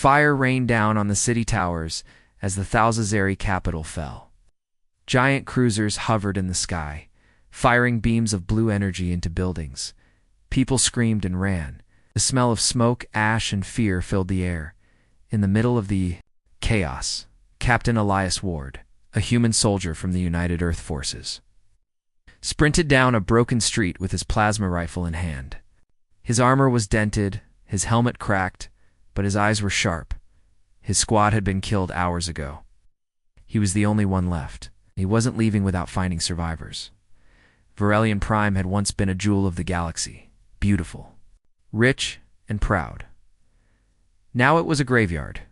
Fire rained down on the city towers as the Thousandsary capital fell. Giant cruisers hovered in the sky, firing beams of blue energy into buildings. People screamed and ran. The smell of smoke, ash, and fear filled the air. In the middle of the chaos, Captain Elias Ward, a human soldier from the United Earth Forces, sprinted down a broken street with his plasma rifle in hand. His armor was dented, his helmet cracked, but his eyes were sharp. His squad had been killed hours ago. He was the only one left. He wasn't leaving without finding survivors. Verelion Prime had once been a jewel of the galaxy, beautiful, rich, and proud. Now it was a graveyard.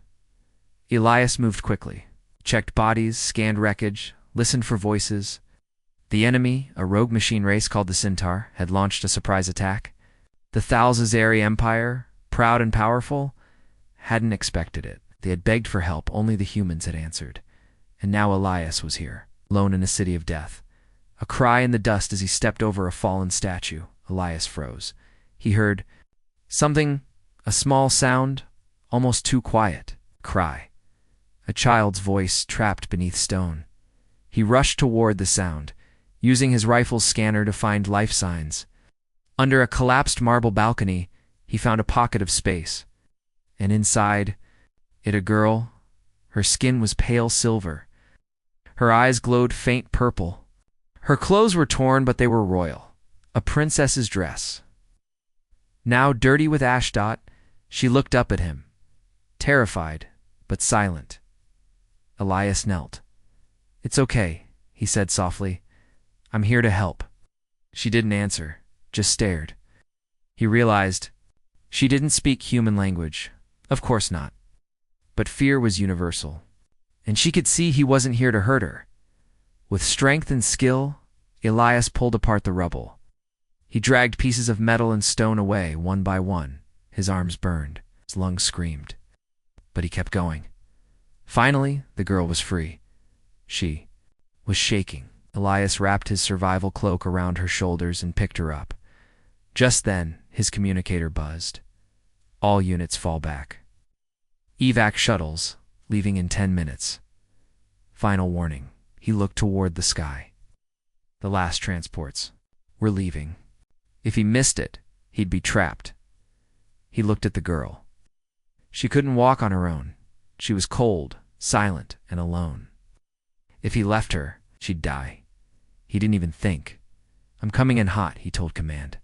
Elias moved quickly, checked bodies, scanned wreckage, listened for voices. The enemy, a rogue machine race called the Centaur, had launched a surprise attack. The Thousandsary Empire, proud and powerful, hadn't expected it. They had begged for help, only the humans had answered. And now Elias was here, alone in a city of death. A cry in the dust as he stepped over a fallen statue. Elias froze. He heard something, a small sound, almost too quiet. Cry. A child's voice trapped beneath stone. He rushed toward the sound, using his rifle's scanner to find life signs. Under a collapsed marble balcony, he found a pocket of space. And inside it, a girl. Her skin was pale silver. Her eyes glowed faint purple. Her clothes were torn, but they were royal. A princess's dress. Now dirty with ashdot, she looked up at him, terrified, but silent. Elias knelt. "It's okay," he said softly. "I'm here to help." She didn't answer, just stared. He realized she didn't speak human language. Of course not. But fear was universal, and she could see he wasn't here to hurt her. With strength and skill, Elias pulled apart the rubble. He dragged pieces of metal and stone away, one by one. His arms burned. His lungs screamed. But he kept going. Finally, the girl was free. She was shaking. Elias wrapped his survival cloak around her shoulders and picked her up. Just then, his communicator buzzed. All units fall back. Evac shuttles, leaving in 10 minutes. Final warning. He looked toward the sky. The last transports were leaving. If he missed it, he'd be trapped. He looked at the girl. She couldn't walk on her own. She was cold, silent, and alone. If he left her, she'd die. He didn't even think. "I'm coming in hot," he told command.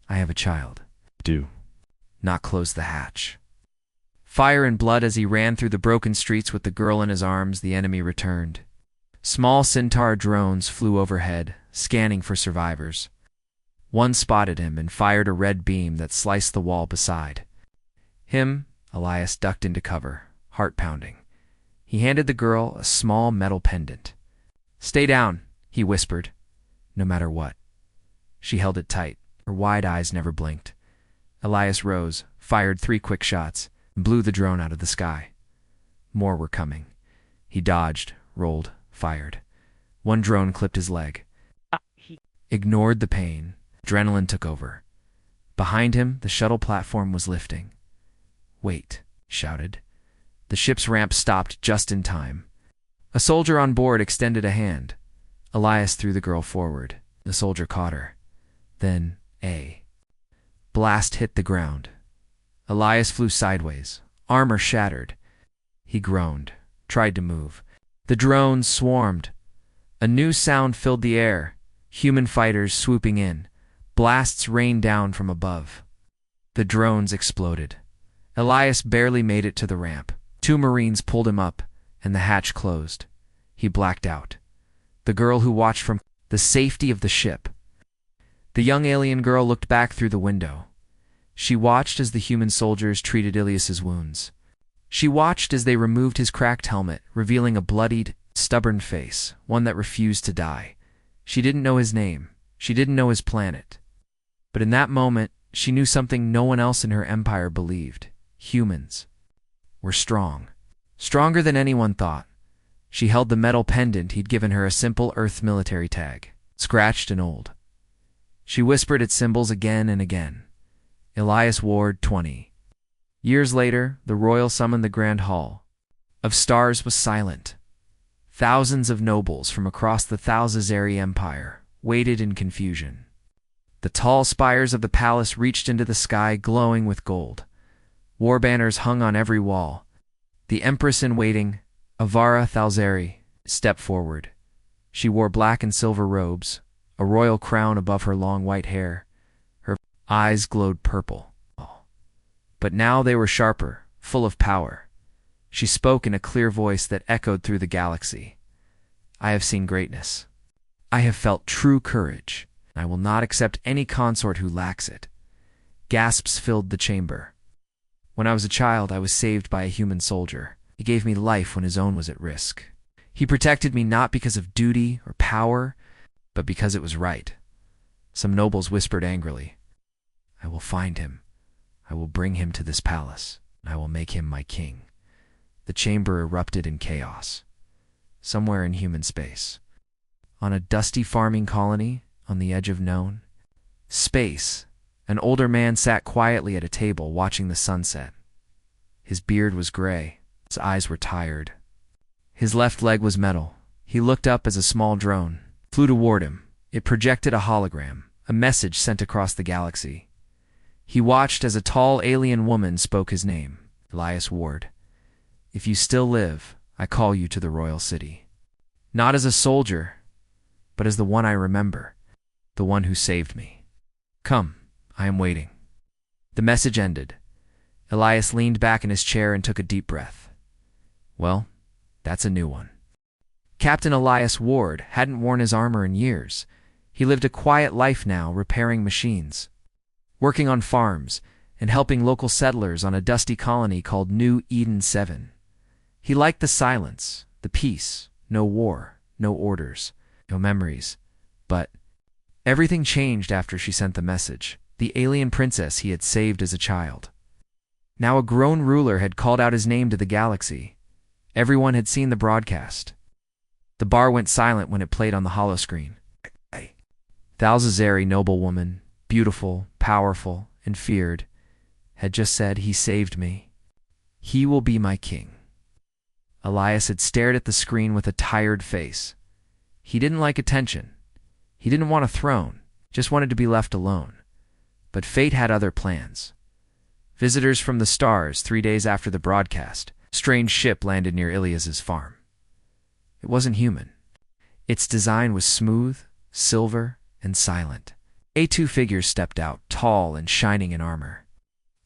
"I have a child." Do not close the hatch. Fire and blood as he ran through the broken streets with the girl in his arms. The enemy returned. Small Centaur drones flew overhead, scanning for survivors. One spotted him and fired a red beam that sliced the wall beside him. Elias ducked into cover, heart pounding. He handed the girl a small metal pendant. "Stay down," he whispered, "no matter what." She held it tight. Her wide eyes never blinked. Elias rose, fired 3 quick shots, and blew the drone out of the sky. More were coming. He dodged, rolled, fired. One drone clipped his leg. He ignored the pain. Adrenaline took over. Behind him, the shuttle platform was lifting. "Wait," he shouted. The ship's ramp stopped just in time. A soldier on board extended a hand. Elias threw the girl forward. The soldier caught her. Then a blast hit the ground. Elias flew sideways, armor shattered. He groaned, tried to move. The drones swarmed. A new sound filled the air. Human fighters swooping in. Blasts rained down from above. The drones exploded. Elias barely made it to the ramp. 2 Marines pulled him up, and the hatch closed. He blacked out. The girl who watched from the safety of the ship. The young alien girl looked back through the window. She watched as the human soldiers treated Ilias's wounds. She watched as they removed his cracked helmet, revealing a bloodied, stubborn face, one that refused to die. She didn't know his name. She didn't know his planet. But in that moment, she knew something no one else in her empire believed. Humans were strong. Stronger than anyone thought. She held the metal pendant he'd given her, a simple Earth military tag, scratched and old. She whispered its symbols again and again. Elias Ward, 20. Years later, the royal summoned the Grand Hall of Stars was silent. Thousands of nobles from across the Thalzazari Empire waited in confusion. The tall spires of the palace reached into the sky, glowing with gold. War banners hung on every wall. The empress in waiting, Avara Thalzari, stepped forward. She wore black and silver robes, a royal crown above her long white hair. Her eyes glowed purple. But now they were sharper, full of power. She spoke in a clear voice that echoed through the galaxy. I have seen greatness. I have felt true courage. I will not accept any consort who lacks it. Gasps filled the chamber. When I was a child, I was saved by a human soldier. He gave me life when his own was at risk. He protected me not because of duty or power, but because it was right. Some nobles whispered angrily, I will find him. I will bring him to this palace. I will make him my king. The chamber erupted in chaos. Somewhere in human space, on a dusty farming colony on the edge of known space, an older man sat quietly at a table watching the sunset. His beard was gray. His eyes were tired. His left leg was metal. He looked up as a small drone flew toward him. It projected a hologram, a message sent across the galaxy. He watched as a tall alien woman spoke his name, Elias Ward. If you still live, I call you to the royal city. Not as a soldier, but as the one I remember, the one who saved me. Come, I am waiting. The message ended. Elias leaned back in his chair and took a deep breath. Well, that's a new one. Captain Elias Ward hadn't worn his armor in years. He lived a quiet life now, repairing machines, working on farms, and helping local settlers on a dusty colony called New Eden 7. He liked the silence, the peace, no war, no orders, no memories. But everything changed after she sent the message. The alien princess he had saved as a child. Now a grown ruler had called out his name to the galaxy. Everyone had seen the broadcast. The bar went silent when it played on the holoscreen. Thalzazari noblewoman, beautiful, powerful, and feared, had just said, he saved me. He will be my king. Elias had stared at the screen with a tired face. He didn't like attention. He didn't want a throne, just wanted to be left alone. But fate had other plans. Visitors from the stars 3 days after the broadcast, a strange ship landed near Ilias's farm. It wasn't human. Its design was smooth, silver, and silent. A2 figures stepped out, tall and shining in armor.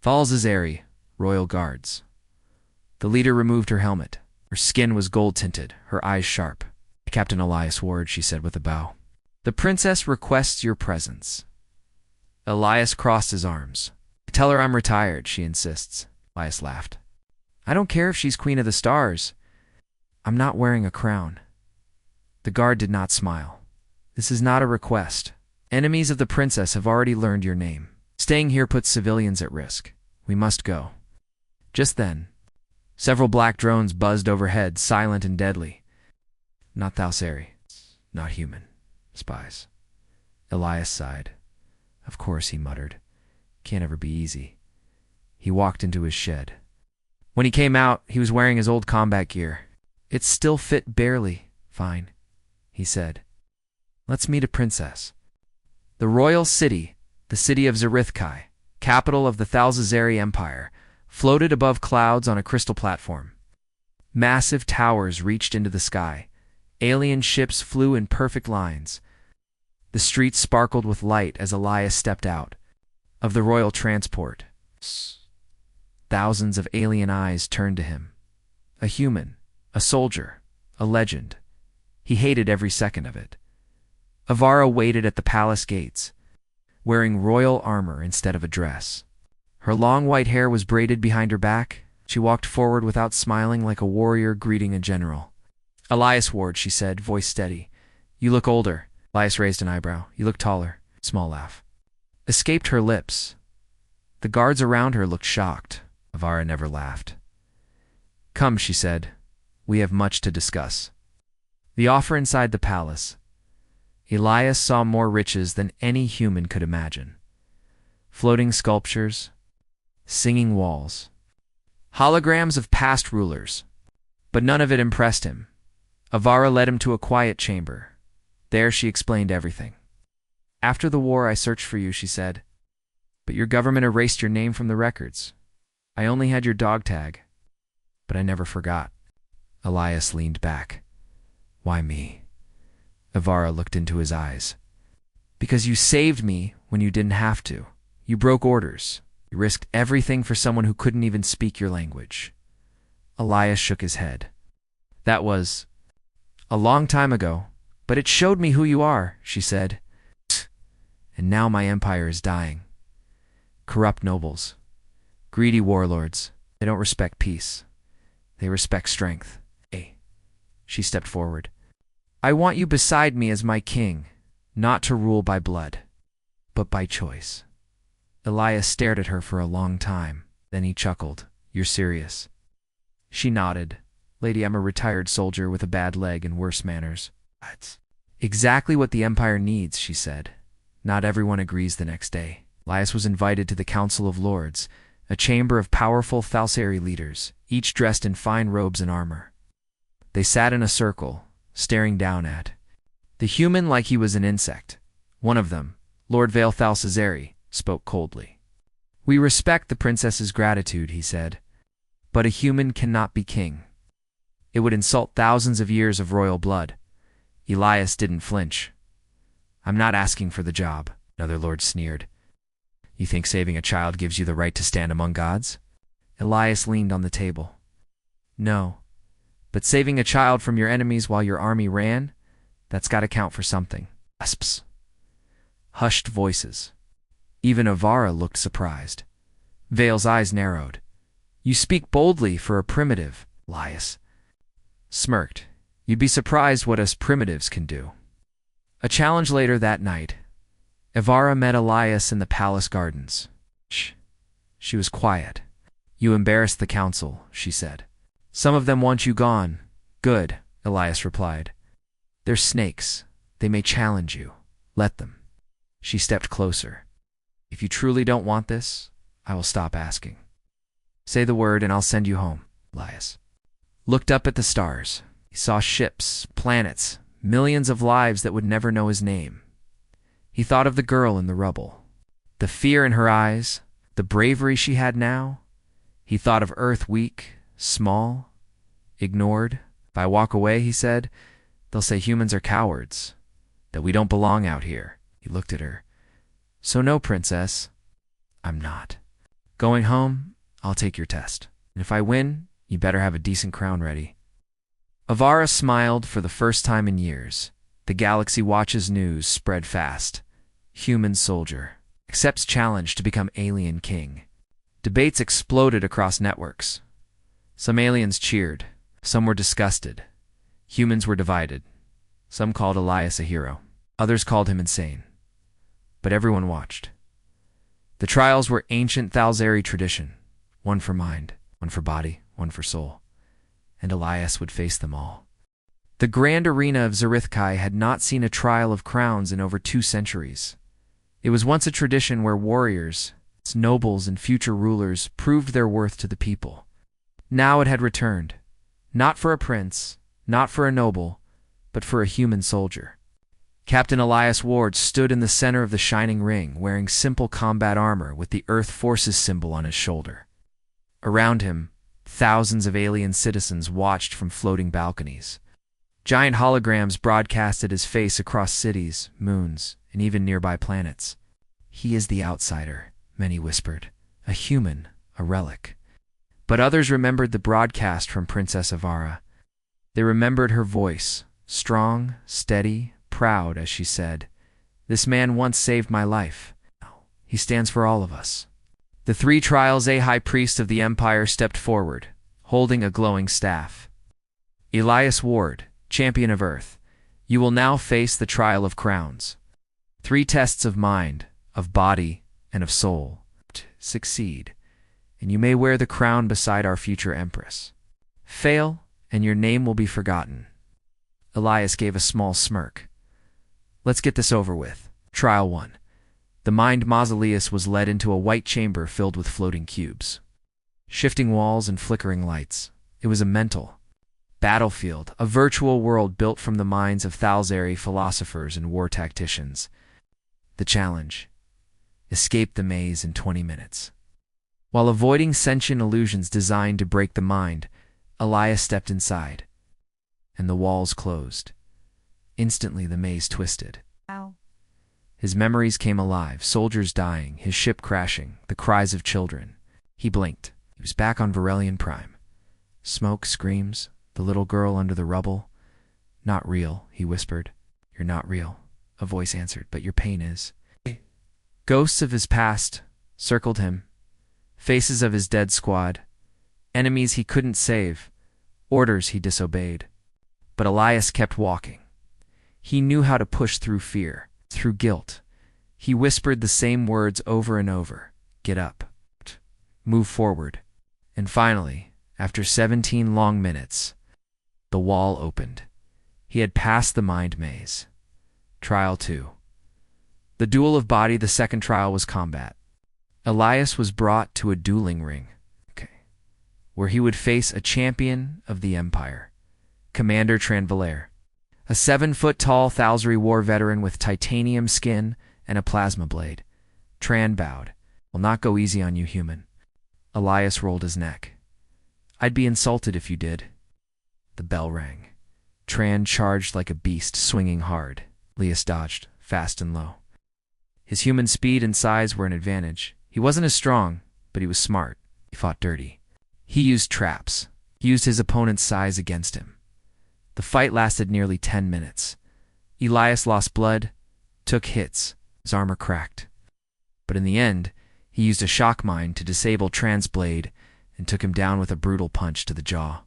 Thalzazari, royal guards. The leader removed her helmet. Her skin was gold-tinted, her eyes sharp. Captain Elias Ward, she said with a bow. The princess requests your presence. Elias crossed his arms. Tell her I'm retired, she insists. Elias laughed. I don't care if she's queen of the stars. I'm not wearing a crown. The guard did not smile. This is not a request. Enemies of the princess have already learned your name. Staying here puts civilians at risk. We must go. Just then, several black drones buzzed overhead, silent and deadly. Not Thalzari. Not human. Spies. Elias sighed. Of course, he muttered. Can't ever be easy. He walked into his shed. When he came out, he was wearing his old combat gear. It still fit barely. Fine, he said. Let's meet a princess. The royal city, the city of Zarithkai, capital of the Thalzazari Empire, floated above clouds on a crystal platform. Massive towers reached into the sky. Alien ships flew in perfect lines. The streets sparkled with light as Elias stepped out of the royal transport. Thousands of alien eyes turned to him. A human, a soldier, a legend. He hated every second of it. Avara waited at the palace gates, wearing royal armor instead of a dress. Her long white hair was braided behind her back. She walked forward without smiling, like a warrior greeting a general. Elias Ward, she said, voice steady. You look older. Elias raised an eyebrow. You look taller. Small laugh escaped her lips. The guards around her looked shocked. Avara never laughed. Come, she said. We have much to discuss. The offer inside the palace. Elias saw more riches than any human could imagine. Floating sculptures, singing walls, holograms of past rulers. But none of it impressed him. Avara led him to a quiet chamber. There she explained everything. After the war I searched for you, she said. But your government erased your name from the records. I only had your dog tag. But I never forgot. Elias leaned back. Why me? Avara looked into his eyes. Because you saved me when you didn't have to. You broke orders. You risked everything for someone who couldn't even speak your language. Elias shook his head. That was a long time ago, but it showed me who you are, she said. And now my empire is dying. Corrupt nobles, greedy warlords, they don't respect peace. They respect strength. Hey, she stepped forward. I want you beside me as my king, not to rule by blood, but by choice. Elias stared at her for a long time. Then he chuckled. You're serious? She nodded. Lady, I'm a retired soldier with a bad leg and worse manners. That's exactly what the Empire needs, she said. Not everyone agrees the next day. Elias was invited to the Council of Lords, a chamber of powerful Thalsari leaders, each dressed in fine robes and armor. They sat in a circle, staring down at the human like he was an insect. One of them, Lord Vale Thalsazari, spoke coldly. We respect the princess's gratitude, he said, but a human cannot be king. It would insult thousands of years of royal blood. Elias didn't flinch. I'm not asking for the job, another lord sneered. You think saving a child gives you the right to stand among gods? Elias leaned on the table. No, but saving a child from your enemies while your army ran, that's got to count for something. Gasps. Hushed voices. Even Avara looked surprised. Vale's eyes narrowed. You speak boldly for a primitive, Elias smirked. You'd be surprised what us primitives can do. A challenge later that night, Avara met Elias in the palace gardens. Shh. She was quiet. You embarrassed the council, she said. Some of them want you gone. Good, Elias replied. They're snakes. They may challenge you. Let them. She stepped closer. If you truly don't want this, I will stop asking. Say the word and I'll send you home, Elias looked up at the stars. He saw ships, planets, millions of lives that would never know his name. He thought of the girl in the rubble. The fear in her eyes, the bravery she had now. He thought of Earth weak, small, ignored. If I walk away, he said, they'll say humans are cowards, that we don't belong out here. He looked at her. So no, princess, I'm not. Going home, I'll take your test. And if I win, you better have a decent crown ready. Avara smiled for the first time in years. The Galaxy Watch's news spread fast. Human soldier accepts challenge to become alien king. Debates exploded across networks. Some aliens cheered. Some were disgusted. Humans were divided. Some called Elias a hero. Others called him insane. But everyone watched. The trials were ancient Thalsari tradition. One for mind, one for body, one for soul. And Elias would face them all. The grand arena of Zarithkai had not seen a trial of crowns in over 2 centuries. It was once a tradition where warriors, its nobles and future rulers proved their worth to the people. Now it had returned, not for a prince, not for a noble, but for a human soldier. Captain Elias Ward stood in the center of the shining ring, wearing simple combat armor with the Earth Forces symbol on his shoulder. Around him, thousands of alien citizens watched from floating balconies. Giant holograms broadcasted his face across cities, moons, and even nearby planets. He is the outsider, many whispered. A human, a relic. But others remembered the broadcast from Princess Avara. They remembered her voice, strong, steady, proud, as she said, "This man once saved my life. He stands for all of us." The 3 trials A High Priest of the Empire stepped forward, holding a glowing staff. Elias Ward, champion of Earth, you will now face the trial of crowns. 3 tests of mind, of body, and of soul. Succeed, and you may wear the crown beside our future empress. Fail, and your name will be forgotten. Elias gave a small smirk. Let's get this over with. Trial 1. The mind Mausoleus was led into a white chamber filled with floating cubes. shifting walls and flickering lights. It was a mental battlefield, a virtual world built from the minds of Thalzari philosophers and war tacticians. The challenge: escape the maze in 20 minutes. While avoiding sentient illusions designed to break the mind, Elias stepped inside, and the walls closed. Instantly, the maze twisted. Ow. His memories came alive, soldiers dying, his ship crashing, the cries of children. He blinked. He was back on Varelian Prime. Smoke, screams, the little girl under the rubble. "Not real," he whispered. "You're not real," a voice answered, "but your pain is." Ghosts of his past circled him, faces of his dead squad, enemies he couldn't save, orders he disobeyed. But Elias kept walking. He knew how to push through fear, through guilt. He whispered the same words over and over: "Get up. Move forward." And finally, after 17 long minutes, the wall opened. He had passed the mind maze. Trial 2. The duel of body. The second trial was combat. Elias was brought to a dueling ring, where he would face a champion of the Empire, Commander Tranvalaire, a 7-foot-tall Thalzari war veteran with titanium skin and a plasma blade. Tran bowed. "Will not go easy on you, human." Elias rolled his neck. "I'd be insulted if you did." The bell rang. Tran charged like a beast, swinging hard. Elias dodged, fast and low. His human speed and size were an advantage. He wasn't as strong, but he was smart. He fought dirty. He used traps. He used his opponent's size against him. The fight lasted nearly 10 minutes. Elias lost blood, took hits, his armor cracked. But in the end, he used a shock mine to disable Tran's blade and took him down with a brutal punch to the jaw.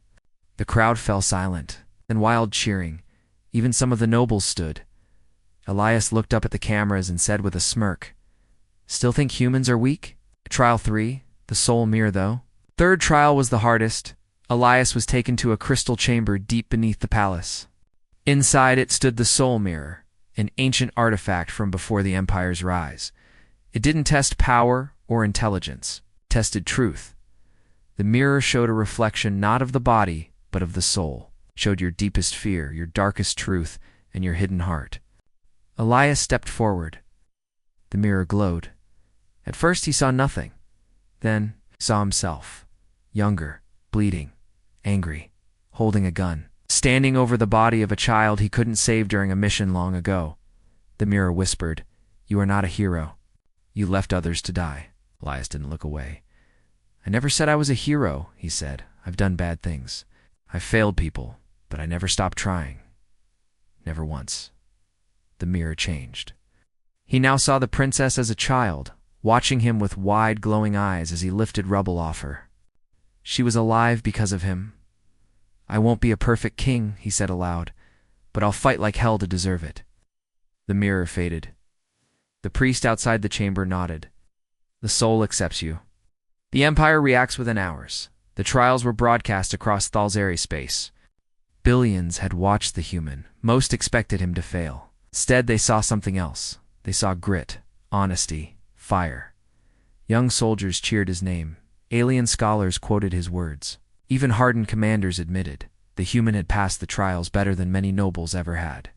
The crowd fell silent, then wild cheering. Even some of the nobles stood. Elias looked up at the cameras and said with a smirk, "Still think humans are weak?" Trial 3, the soul mirror though. Third trial was the hardest. Elias was taken to a crystal chamber deep beneath the palace. Inside it stood the soul mirror, an ancient artifact from before the Empire's rise. It didn't test power or intelligence, it tested truth. The mirror showed a reflection not of the body, but of the soul. It showed your deepest fear, your darkest truth, and your hidden heart. Elias stepped forward. The mirror glowed. At first he saw nothing. Then he saw himself, younger, bleeding, angry, holding a gun, standing over the body of a child he couldn't save during a mission long ago. The mirror whispered, "You are not a hero. You left others to die." Elias didn't look away. "I never said I was a hero," he said. "I've done bad things. I've failed people, but I never stopped trying. Never once." The mirror changed. He now saw the princess as a child, watching him with wide, glowing eyes as he lifted rubble off her. She was alive because of him. "I won't be a perfect king," he said aloud, "but I'll fight like hell to deserve it." The mirror faded. The priest outside the chamber nodded. "The soul accepts you. The Empire reacts within hours." The trials were broadcast across Thalzari space. Billions had watched the human. Most expected him to fail. Instead, they saw something else. They saw grit, honesty, fire. Young soldiers cheered his name. Alien scholars quoted his words. Even hardened commanders admitted the human had passed the trials better than many nobles ever had.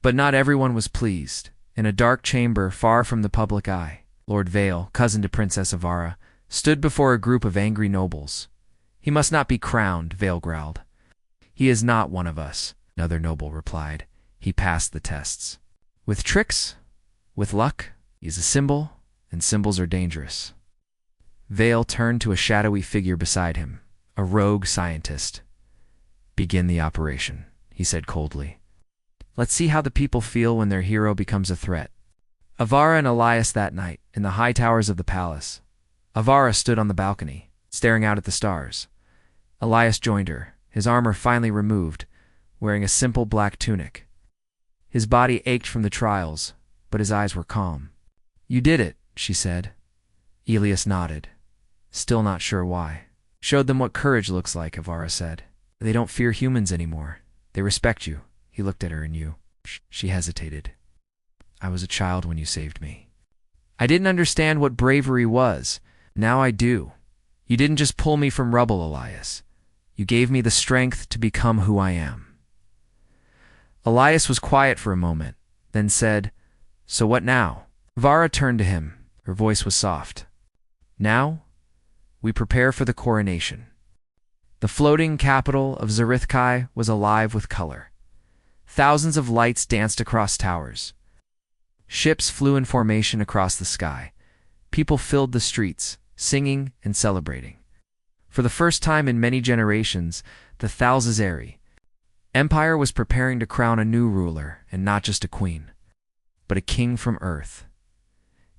But not everyone was pleased. In a dark chamber far from the public eye, Lord Vale, cousin to Princess Avara, stood before a group of angry nobles. "He must not be crowned," Vale growled. "He is not one of us," another noble replied. "He passed the tests. With tricks, with luck, he is a symbol, and symbols are dangerous." Vale turned to a shadowy figure beside him, a rogue scientist. "Begin the operation," he said coldly. "Let's see how the people feel when their hero becomes a threat." Avara and Elias that night, in the high towers of the palace. Avara stood on the balcony, staring out at the stars. Elias joined her, his armor finally removed, wearing a simple black tunic. His body ached from the trials, but his eyes were calm. "You did it," she said. Elias nodded, still not sure why. "Showed them what courage looks like," Avara said. "They don't fear humans anymore. They respect you." He looked at her and you. She hesitated. "I was a child when you saved me. I didn't understand what bravery was. Now I do. You didn't just pull me from rubble, Elias. You gave me the strength to become who I am. Elias was quiet for a moment, then said, "So what now?" Vara turned to him. Her voice was soft. "Now, we prepare for the coronation." The floating capital of Zarithkai was alive with color. Thousands of lights danced across towers. Ships flew in formation across the sky. People filled the streets, singing and celebrating. For the first time in many generations, the Thalzazari Empire was preparing to crown a new ruler, and not just a queen, but a king from Earth.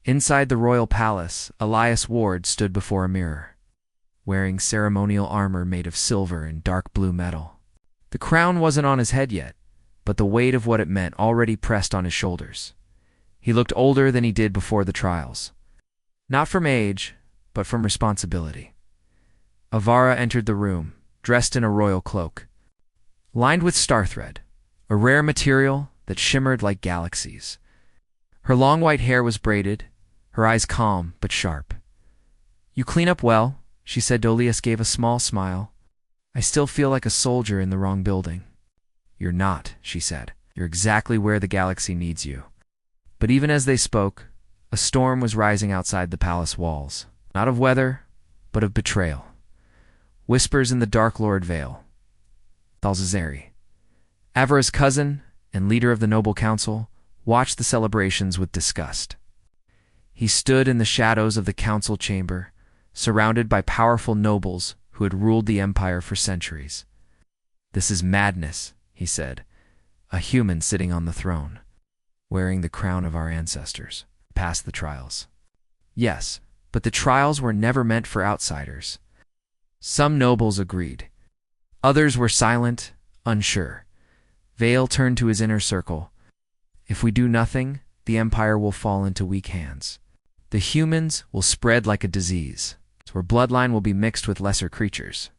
Inside the royal palace, Elias Ward stood before a mirror, wearing ceremonial armor made of silver and dark blue metal. The crown wasn't on his head yet, but the weight of what it meant already pressed on his shoulders. He looked older than he did before the trials. Not from age, but from responsibility. Avara entered the room, dressed in a royal cloak, lined with starthread, a rare material that shimmered like galaxies. Her long white hair was braided, her eyes calm but sharp. "You clean up well," she said. Dolius gave a small smile. "I still feel like a soldier in the wrong building." "You're not," she said. "You're exactly where the galaxy needs you." But even as they spoke, a storm was rising outside the palace walls, not of weather, but of betrayal. Whispers in the Dark Lord Vale. Thalzazari, Avara's cousin and leader of the noble council, watched the celebrations with disgust. He stood in the shadows of the council chamber, surrounded by powerful nobles who had ruled the empire for centuries. "This is madness," he said, "a human sitting on the throne, wearing the crown of our ancestors, past the trials." Yes, but the trials were never meant for outsiders. Some nobles agreed. Others were silent, unsure. Vale turned to his inner circle. "If we do nothing, the empire will fall into weak hands. The humans will spread like a disease, so our bloodline will be mixed with lesser creatures."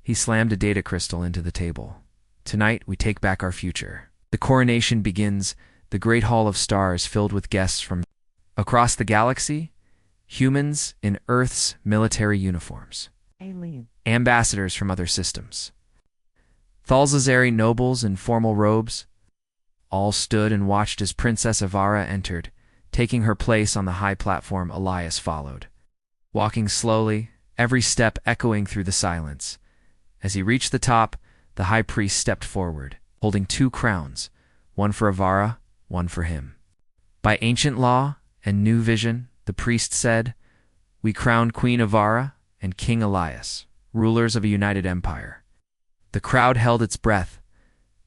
He slammed a data crystal into the table. "Tonight, we take back our future. The coronation begins, the Great Hall of Stars filled with guests from across the galaxy, humans in Earth's military uniforms, ambassadors from other systems, Thalzazari nobles in formal robes. All stood and watched as Princess Avara entered. Taking her place on the high platform, Elias followed, walking slowly, every step echoing through the silence. As he reached the top, the high priest stepped forward, holding 2 crowns, one for Avara, one for him. "By ancient law and new vision," the priest said, "we crown Queen Avara and King Elias, rulers of a united empire." The crowd held its breath.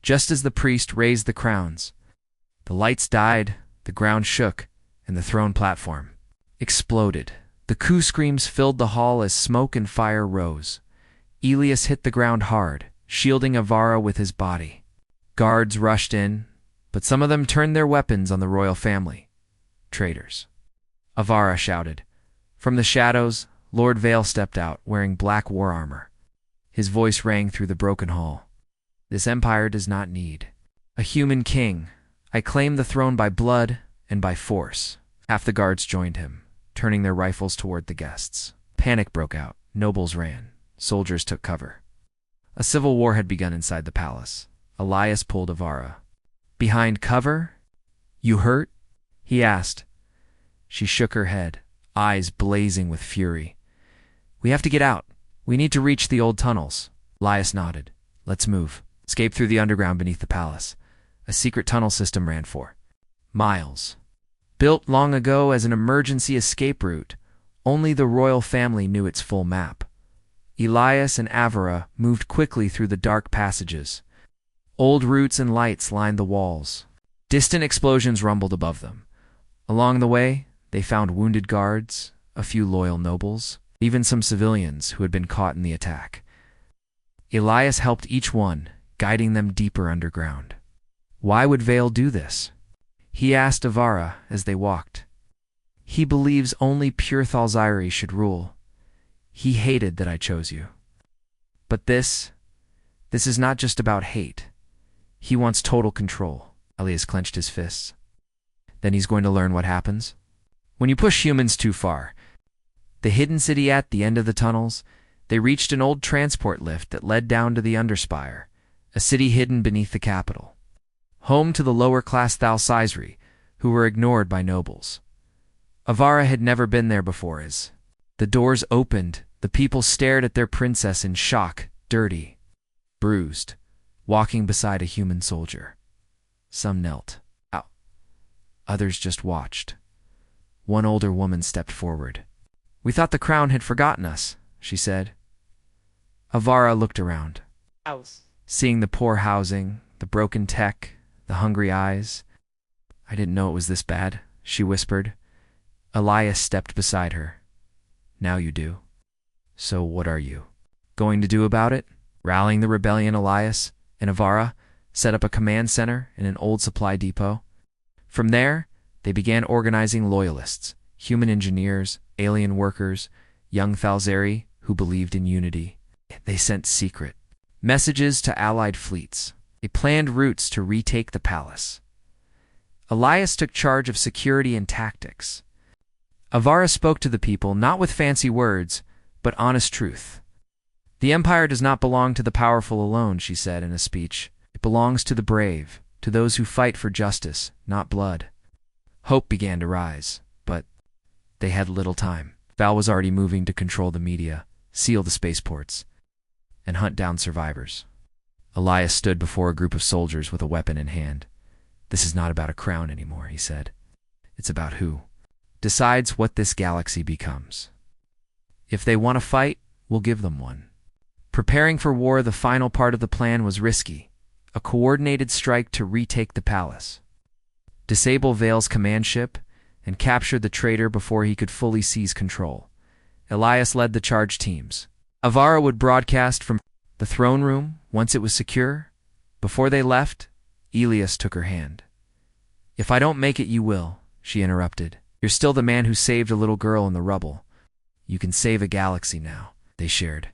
Just as the priest raised the crowns, the lights died, the ground shook, and the throne platform exploded. The coup screams filled the hall as smoke and fire rose. Elias hit the ground hard, shielding Avara with his body. Guards rushed in, but some of them turned their weapons on the royal family. "Traitors!" Avara shouted. From the shadows, Lord Vale stepped out, wearing black war armor. His voice rang through the broken hall. "This empire does not need a human king. I claim the throne by blood and by force." Half the guards joined him, turning their rifles toward the guests. Panic broke out. Nobles ran. Soldiers took cover. A civil war had begun inside the palace. Elias pulled Avara. "Behind cover? You hurt?" he asked. She shook her head, eyes blazing with fury. "We have to get out. We need to reach the old tunnels." Elias nodded. "Let's move." Escape through the underground beneath the palace. A secret tunnel system ran for miles. Built long ago as an emergency escape route, only the royal family knew its full map. Elias and Avara moved quickly through the dark passages. Old routes and lights lined the walls. Distant explosions rumbled above them. Along the way, they found wounded guards, a few loyal nobles, even some civilians who had been caught in the attack. Elias helped each one, guiding them deeper underground. Why would Vale do this? He asked Avara as they walked. "He believes only pure Thalzari should rule. He hated that I chose you. But this is not just about hate. He wants total control." Elias clenched his fists. "Then he's going to learn what happens? When you push humans too far, The hidden city at the end of the tunnels, they reached an old transport lift that led down to the Underspire, a city hidden beneath the capital. Home to the lower-class Thalcisri, who were ignored by nobles. Avara had never been there before as the doors opened, the people stared at their princess in shock, dirty, bruised, walking beside a human soldier. Some knelt. Others just watched. One older woman stepped forward. "We thought the crown had forgotten us," she said. Avara looked around. Seeing the poor housing, the broken tech, the hungry eyes. "I didn't know it was this bad," she whispered. Elias stepped beside her. "Now you do. So what are you going to do about it?" Rallying the rebellion, Elias and Avara set up a command center in an old supply depot. From there, they began organizing loyalists, human engineers, alien workers, young Thalzari who believed in unity. They sent secret messages to allied fleets. They planned routes to retake the palace. Elias took charge of security and tactics. Avara spoke to the people not with fancy words, but honest truth. "The empire does not belong to the powerful alone," she said in a speech. "It belongs to the brave, to those who fight for justice, not blood." Hope began to rise, but they had little time. Val was already moving to control the media, seal the spaceports, and hunt down survivors. Elias stood before a group of soldiers with a weapon in hand. "This is not about a crown anymore," he said. "It's about who decides what this galaxy becomes. If they want to fight, we'll give them one." Preparing for war, the final part of the plan was risky. A coordinated strike to retake the palace. Disable Vale's command ship and capture the traitor before he could fully seize control. Elias led the charge teams. Avara would broadcast from the throne room once it was secure. Before they left, Elias took her hand. "If I don't make it, you will," she interrupted. "You're still the man who saved a little girl in the rubble. You can save a galaxy now." They shared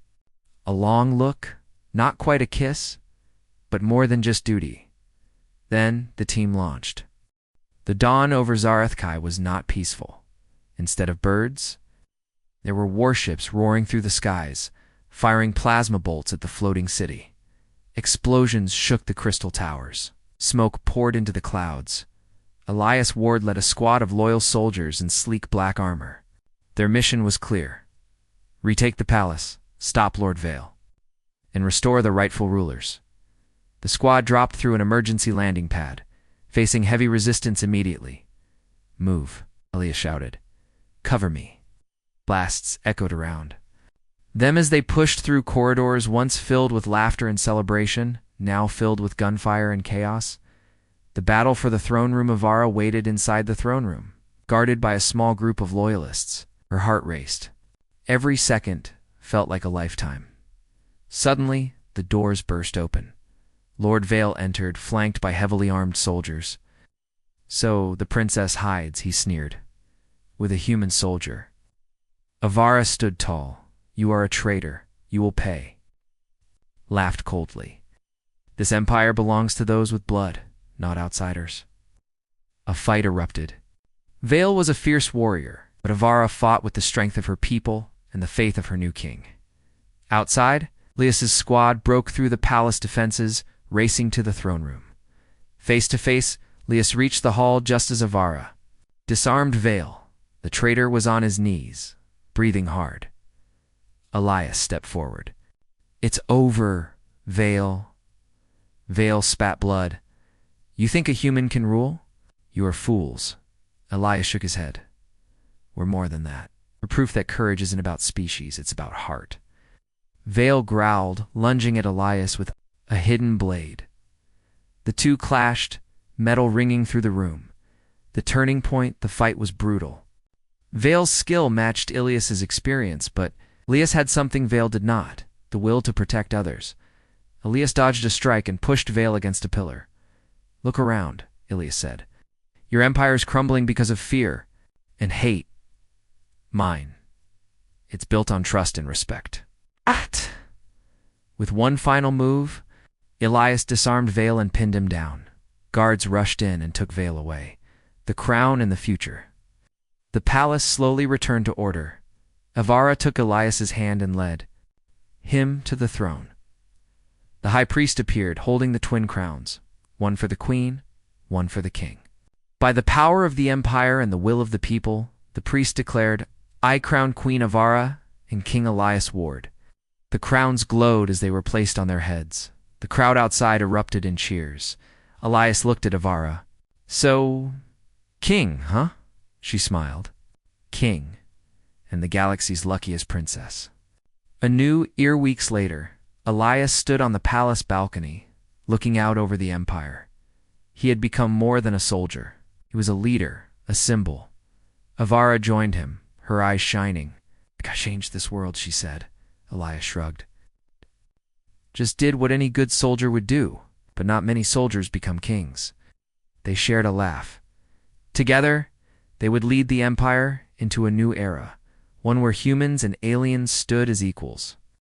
a long look, not quite a kiss, but more than just duty. Then the team launched. The dawn over Zarethkai was not peaceful. Instead of birds, there were warships roaring through the skies, firing plasma bolts at the floating city. Explosions shook the crystal towers. Smoke poured into the clouds. Elias Ward led a squad of loyal soldiers in sleek black armor. Their mission was clear: retake the palace, stop Lord Vale, and restore the rightful rulers. The squad dropped through an emergency landing pad, facing heavy resistance immediately. "Move," Elias shouted. "Cover me." Blasts echoed around them as they pushed through corridors once filled with laughter and celebration, now filled with gunfire and chaos. The battle for the throne room of Avara waited inside the throne room, guarded by a small group of loyalists. Her heart raced. Every second felt like a lifetime. Suddenly, the doors burst open. Lord Vale entered, flanked by heavily armed soldiers. "So the princess hides," he sneered. "With a human soldier." Avara stood tall. "You are a traitor. You will pay." Laughed coldly. "This empire belongs to those with blood, not outsiders." A fight erupted. Vale was a fierce warrior, but Avara fought with the strength of her people and the faith of her new king. Outside, Elias's squad broke through the palace defenses, racing to the throne room. Face to face, Elias reached the hall just as Avara disarmed Vale. The traitor was on his knees, breathing hard. Elias stepped forward. "It's over, Vale." Vale spat blood. "You think a human can rule? You are fools." Elias shook his head. "We're more than that. We're proof that courage isn't about species, it's about heart." Vale growled, lunging at Elias with a hidden blade. The two clashed, metal ringing through the room. The turning point, the fight was brutal. Vale's skill matched Elias's experience, but Elias had something Vale did not: the will to protect others. Elias dodged a strike and pushed Vale against a pillar. "Look around," Elias said. "Your empire's crumbling because of fear and hate. Mine, it's built on trust and respect." With one final move, Elias disarmed Vale and pinned him down. Guards rushed in and took Vale away, the crown and the future. The palace slowly returned to order. Avara took Elias's hand and led him to the throne. The high priest appeared, holding the twin crowns, one for the queen, one for the king. By the power of the empire and the will of the people, the priest declared, "I crown Queen Avara and King Elias Ward." The crowns glowed as they were placed on their heads. The crowd outside erupted in cheers. Elias looked at Avara. "So, king, huh?" She smiled. "King, and the galaxy's luckiest princess." A new weeks later, Elias stood on the palace balcony, looking out over the empire. He had become more than a soldier. He was a leader, a symbol. Avara joined him, her eyes shining. "I changed this world," she said. Elias shrugged. "Just did what any good soldier would do, but not many soldiers become kings." They shared a laugh. Together, they would lead the empire into a new era, one where humans and aliens stood as equals.